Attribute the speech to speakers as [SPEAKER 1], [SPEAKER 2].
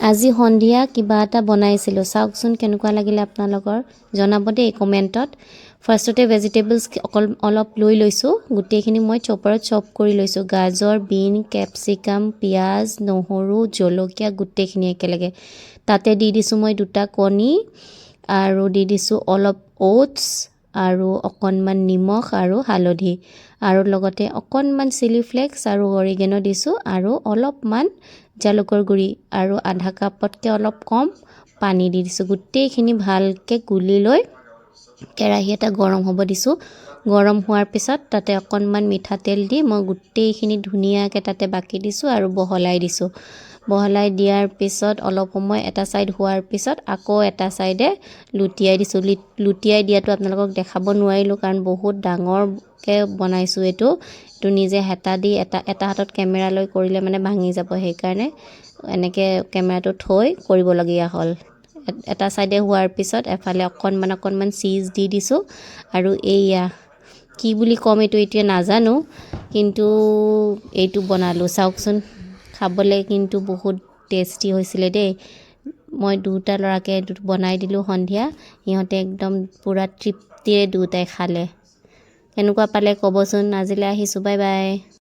[SPEAKER 1] আজি সন্ধিয়া কিবা এটা বনাইছিলোঁ চাওকচোন কেনেকুৱা লাগিলে আপোনালোকৰ জনাব দেই কমেণ্টত ফাৰ্ষ্টতে ভেজিটেবলছ অলপ লৈ লৈছোঁ গোটেইখিনি মই চপাৰত চপ কৰি লৈছোঁ গাজৰ বিন কেপচিকাম পিঁয়াজ নহৰু জলকীয়া গোটেইখিনি একেলগে তাতে দি দিছোঁ মই 2টা কণী আৰু দি দিছোঁ অলপ ওটছ আৰু অকণমান নিমখ আৰু হালধি আৰু লগতে অকণমান চিলি ফ্লেক্স আৰু অৰিগেনো দিছোঁ আৰু অলপমান জালুকৰ গুড়ি আৰু আধা কাপতকৈ অলপ কম পানী দি দিছোঁ গোটেইখিনি ভালকৈ গুলি লৈ কেৰাহী এটা গৰম হ'ব দিছোঁ গৰম হোৱাৰ পিছত তাতে অকণমান মিঠাতেল দি মই গোটেইখিনি ধুনীয়াকৈ তাতে বাকি দিছোঁ আৰু বহলাই দিছোঁ বহলাই দিয়াৰ পিছত অলপ সময় এটা সাইড হোৱাৰ পিছত আকৌ এটা সাইডে লুটিয়াই দিছোঁ লুটিয়াই দিয়াটো আপোনালোকক দেখাব নোৱাৰিলোঁ কাৰণ বহুত ডাঙৰকৈ বনাইছোঁ এইটো নিজে হেতা দি এটা হাতত কেমেৰা লৈ কৰিলে মানে ভাঙি যাব সেইকাৰণে এনেকৈ কেমেৰাটো থৈ কৰিবলগীয়া হ'ল এটা সাইডে হোৱাৰ পিছত এফালে অকণমান চীজ দি দিছোঁ আৰু এইয়া কি বুলি ক'ম এইটো এতিয়া নাজানো কিন্তু এইটো বনালোঁ চাওকচোন খাবলৈ কিন্তু বহুত টেষ্টি হৈছিলে দেই মই 2টা ল'ৰাকে বনাই দিলোঁ সন্ধিয়া সিহঁতে একদম পুৰা তৃপ্তিৰে 2টাই খালে কেনেকুৱা পালে ক'বচোন আজিলৈ আহিছোঁ বাই বাই